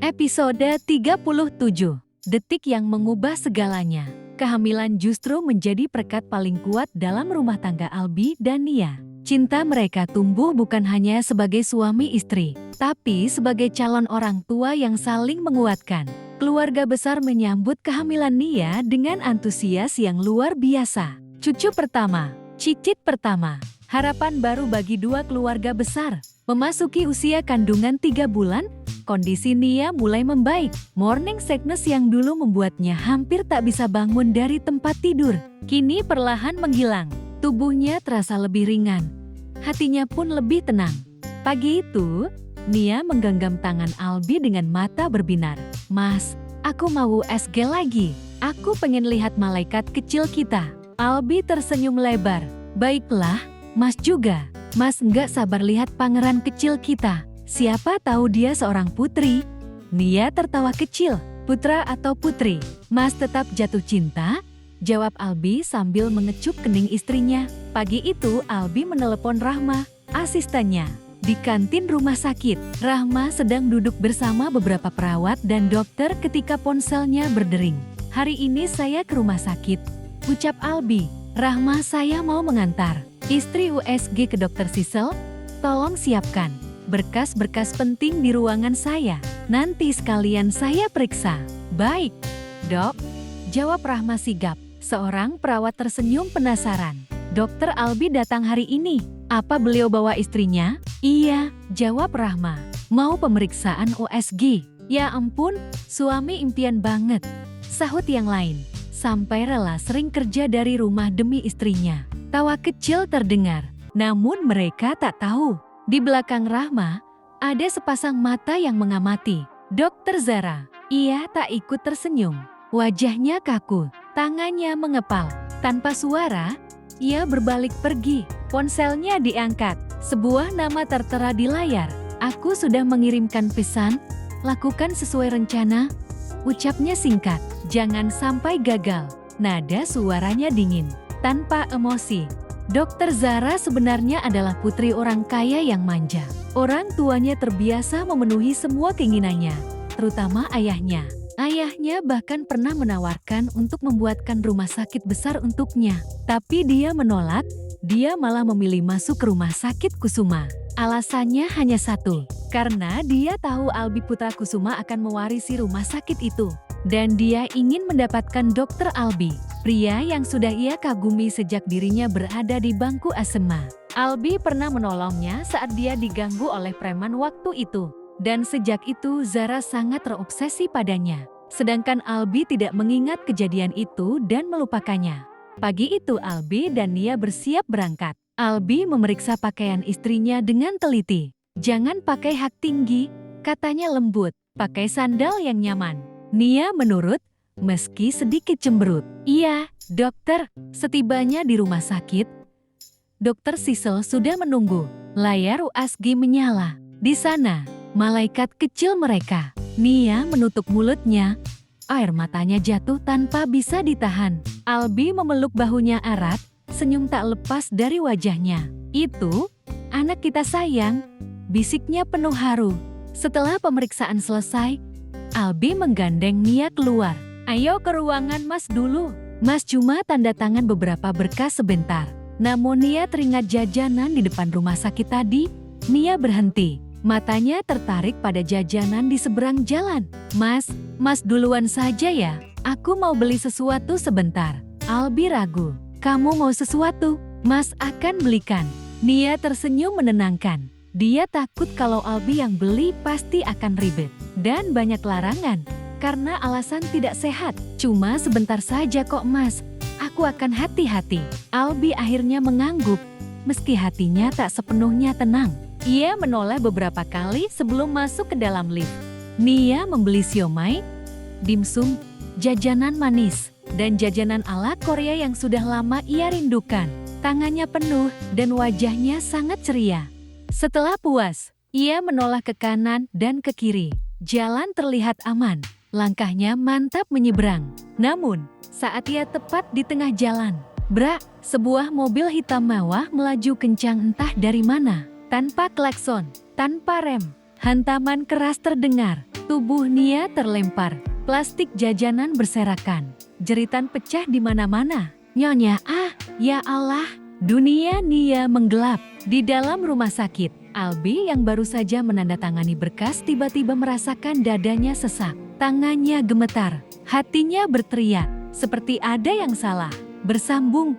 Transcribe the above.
Episode 37, Detik yang Mengubah Segalanya. Kehamilan justru menjadi perekat paling kuat dalam rumah tangga Albi dan Nia. Cinta mereka tumbuh bukan hanya sebagai suami istri, tapi sebagai calon orang tua yang saling menguatkan. Keluarga besar menyambut kehamilan Nia dengan antusias yang luar biasa. Cucu pertama, cicit pertama, harapan baru bagi dua keluarga besar. Memasuki usia kandungan 3 bulan, kondisi Nia mulai membaik. Morning sickness yang dulu membuatnya hampir tak bisa bangun dari tempat tidur, kini perlahan menghilang. Tubuhnya terasa lebih ringan, hatinya pun lebih tenang. Pagi itu, Nia menggenggam tangan Albi dengan mata berbinar. "Mas, aku mau USG lagi. Aku pengen lihat malaikat kecil kita." Albi tersenyum lebar. "Baiklah, Mas juga. Mas nggak sabar lihat pangeran kecil kita. Siapa tahu dia seorang putri." Nia tertawa kecil. "Putra atau putri, Mas tetap jatuh cinta?" jawab Albi sambil mengecup kening istrinya. Pagi itu Albi menelepon Rahma, asistennya. Di kantin rumah sakit, Rahma sedang duduk bersama beberapa perawat dan dokter ketika ponselnya berdering. "Hari ini saya ke rumah sakit," ucap Albi. "Rahma, saya mau mengantar istri USG ke dokter Sisel. Tolong siapkan berkas-berkas penting di ruangan saya. Nanti sekalian saya periksa." "Baik, Dok," jawab Rahma sigap. Seorang perawat tersenyum penasaran. "Dokter Albi datang hari ini. Apa beliau bawa istrinya?" "Iya," jawab Rahma. "Mau pemeriksaan USG." "Ya ampun, suami impian banget," sahut yang lain. "Sampai rela sering kerja dari rumah demi istrinya." Tawa kecil terdengar, namun mereka tak tahu. Di belakang Rahma, ada sepasang mata yang mengamati. Dokter Zara. Ia tak ikut tersenyum. Wajahnya kaku, tangannya mengepal. Tanpa suara, ia berbalik pergi. Ponselnya diangkat. Sebuah nama tertera di layar. "Aku sudah mengirimkan pesan. Lakukan sesuai rencana," ucapnya singkat. "Jangan sampai gagal." Nada suaranya dingin, tanpa emosi. Dokter Zara sebenarnya adalah putri orang kaya yang manja. Orang tuanya terbiasa memenuhi semua keinginannya, terutama ayahnya. Ayahnya bahkan pernah menawarkan untuk membuatkan rumah sakit besar untuknya. Tapi dia menolak, dia malah memilih masuk ke rumah sakit Kusuma. Alasannya hanya satu, karena dia tahu Albi putra Kusuma akan mewarisi rumah sakit itu. Dan dia ingin mendapatkan Dokter Albi, pria yang sudah ia kagumi sejak dirinya berada di bangku SMA. Albi pernah menolongnya saat dia diganggu oleh preman waktu itu. Dan sejak itu Zara sangat terobsesi padanya. Sedangkan Albi tidak mengingat kejadian itu dan melupakannya. Pagi itu Albi dan Nia bersiap berangkat. Albi memeriksa pakaian istrinya dengan teliti. "Jangan pakai hak tinggi," katanya lembut. "Pakai sandal yang nyaman." Nia menurut, meski sedikit cemberut. "Iya, dokter." Setibanya di rumah sakit, Dokter Sisel sudah menunggu. Layar USG menyala. Di sana, malaikat kecil mereka. Nia menutup mulutnya. Air matanya jatuh tanpa bisa ditahan. Albi memeluk bahunya erat, senyum tak lepas dari wajahnya. "Itu, anak kita sayang," bisiknya penuh haru. Setelah pemeriksaan selesai, Albi menggandeng Nia keluar. "Ayo ke ruangan Mas dulu." Mas cuma tanda tangan beberapa berkas sebentar. Namun Nia teringat jajanan di depan rumah sakit tadi. Nia berhenti. Matanya tertarik pada jajanan di seberang jalan. Mas duluan saja ya. Aku mau beli sesuatu sebentar." Albi ragu. "Kamu mau sesuatu? Mas akan belikan." Nia tersenyum menenangkan. Dia takut kalau Albi yang beli pasti akan ribet dan banyak larangan karena alasan tidak sehat. "Cuma sebentar saja kok Mas, aku akan hati-hati." Albi akhirnya mengangguk, meski hatinya tak sepenuhnya tenang. Ia menoleh beberapa kali sebelum masuk ke dalam lift. Nia membeli siomay, dimsum, jajanan manis, dan jajanan ala Korea yang sudah lama ia rindukan. Tangannya penuh dan wajahnya sangat ceria. Setelah puas, ia menoleh ke kanan dan ke kiri. Jalan terlihat aman, langkahnya mantap menyeberang. Namun, saat ia tepat di tengah jalan, brak, sebuah mobil hitam mewah melaju kencang entah dari mana. Tanpa klakson, tanpa rem, Hantaman keras terdengar, tubuh Nia terlempar, plastik jajanan berserakan, jeritan pecah di mana-mana. Nyonya, ya Allah, dunia Nia menggelap. Di dalam rumah sakit, Albi yang baru saja menandatangani berkas tiba-tiba merasakan dadanya sesak. Tangannya gemetar, hatinya berteriak, seperti ada yang salah. Bersambung,